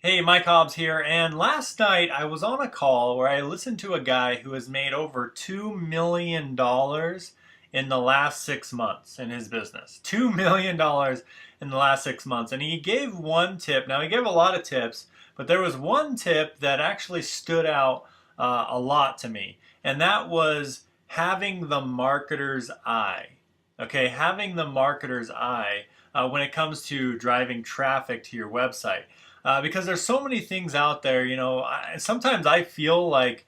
Hey, Mike Hobbs here, and last night I was on a call where I listened to a guy who has made over $2 million in the last 6 months in his business. $2 million in the last 6 months. And he gave one tip. Now, he gave a lot of tips, but there was one tip that actually stood out a lot to me, and that was having the marketer's eye. Okay, having the marketer's eye when it comes to driving traffic to your website because there's so many things out there. Sometimes I feel like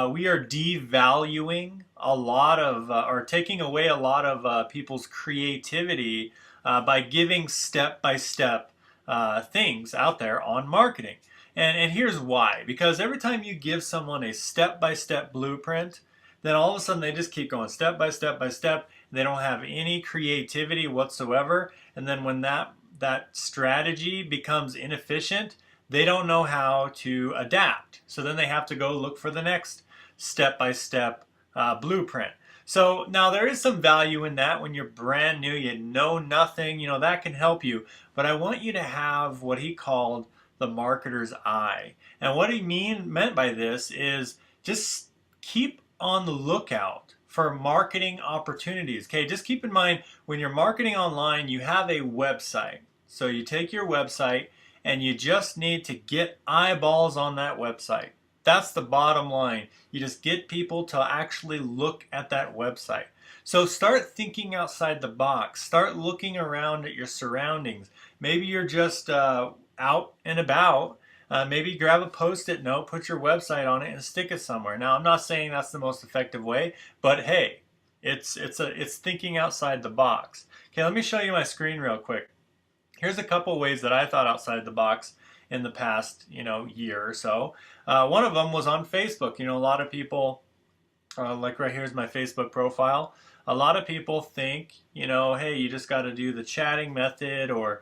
we are devaluing a lot of, or taking away a lot of people's creativity by giving step by step things out there on marketing. And here's why. Because every time you give someone a step by step blueprint, then all of a sudden they just keep going step by step by step. They don't have any creativity whatsoever. And then when that strategy becomes inefficient, they don't know how to adapt. So then they have to go look for the next step by step blueprint. So now there is some value in that when you're brand new, you know nothing, that can help you. But I want you to have what he called the marketer's eye. And what he meant by this is just keep on the lookout for marketing opportunities. Okay, just keep in mind when you're marketing online, you have a website. So you take your website and you just need to get eyeballs on that website. That's the bottom line. You just get people to actually look at that website. So start thinking outside the box. Start looking around at your surroundings. Maybe you're just out and about. Maybe grab a post-it note, put your website on it, and stick it somewhere. Now, I'm not saying that's the most effective way, but hey, it's thinking outside the box. Okay, let me show you my screen real quick. Here's a couple ways that I thought outside the box in the past, year or so. One of them was on Facebook. A lot of people, like right here's my Facebook profile. A lot of people think, hey, you just got to do the chatting method, or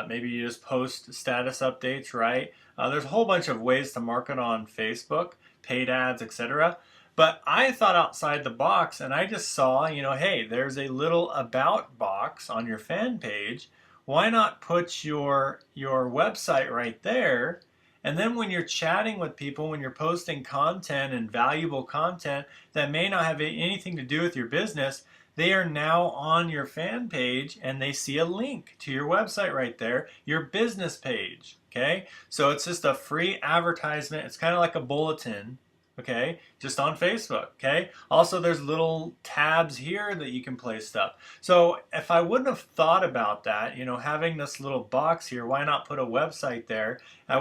maybe you just post status updates, right? There's a whole bunch of ways to market on Facebook, paid ads, etc. But I thought outside the box, and I just saw, hey, there's a little about box on your fan page. Why not put your website right there? And then when you're chatting with people, when you're posting content and valuable content that may not have anything to do with your business, they are now on your fan page and they see a link to your website right there, your business page. Okay, so it's just a free advertisement. It's kind of like a bulletin, okay, just on Facebook. Okay, also there's little tabs here that you can place stuff. So if I wouldn't have thought about that, having this little box here, why not put a website there? I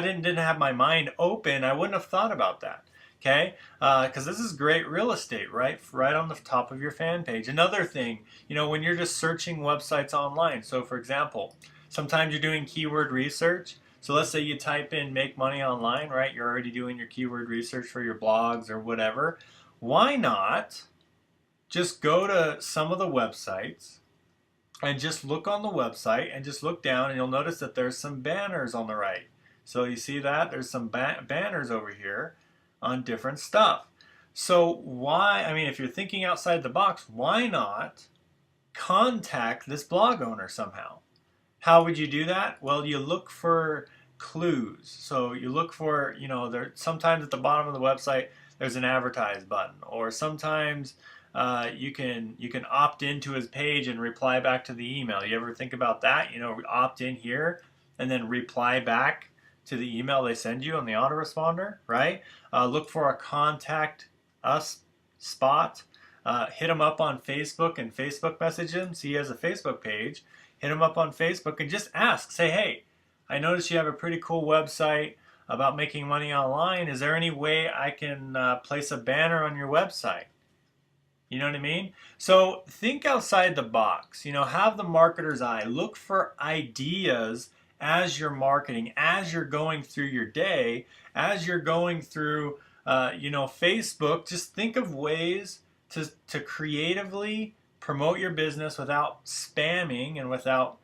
didn't have my mind open, I wouldn't have thought about that. Okay, because this is great real estate, right on the top of your fan page. Another thing, when you're just searching websites online. So for example, sometimes you're doing keyword research. So let's say you type in make money online, right? You're already doing your keyword research for your blogs or whatever. Why not just go to some of the websites and just look on the website and just look down, and you'll notice that there's some banners on the right. So you see that? There's some banners over here on different stuff. So if you're thinking outside the box, why not contact this blog owner somehow? How would you do that? Well, you look for clues. So you look for, sometimes at the bottom of the website there's an advertise button, or sometimes you can opt into his page and reply back to the email. You ever think about that? Opt in here and then reply back to the email they send you on the autoresponder, right? Look for a contact us spot. Hit him up on Facebook and Facebook message him. See, he has a Facebook page. Hit him up on Facebook and just ask. Say, hey, I noticed you have a pretty cool website about making money online. Is there any way I can place a banner on your website? You know what I mean? So think outside the box. Have the marketer's eye. Look for ideas as you're marketing, as you're going through your day, as you're going through, Facebook. Just think of ways to creatively promote your business without spamming and without,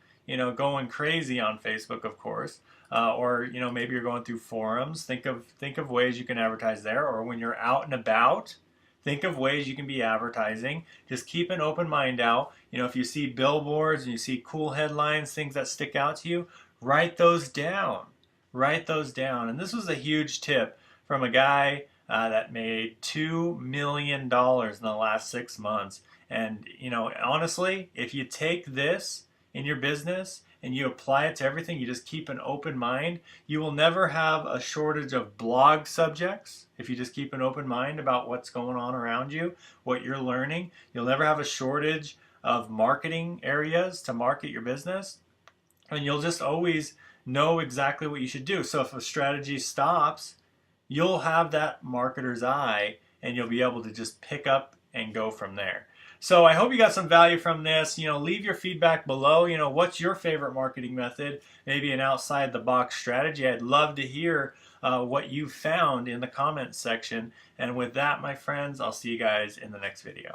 going crazy on Facebook, of course. Or maybe you're going through forums. Think of ways you can advertise there. Or when you're out and about, think of ways you can be advertising. Just keep an open mind out. If you see billboards and you see cool headlines, things that stick out to you, write those down. Write those down. And this was a huge tip from a guy that made $2 million in the last 6 months. And, you know, honestly, if you take this in your business and you apply it to everything, you just keep an open mind, you will never have a shortage of blog subjects. If you just keep an open mind about what's going on around you, what you're learning, you'll never have a shortage of marketing areas to market your business. And you'll just always know exactly what you should do. So if a strategy stops, you'll have that marketer's eye and you'll be able to just pick up and go from there. So I hope you got some value from this. You know, leave your feedback below. You know, what's your favorite marketing method? Maybe an outside the box strategy. I'd love to hear what you found in the comments section. And with that, my friends, I'll see you guys in the next video.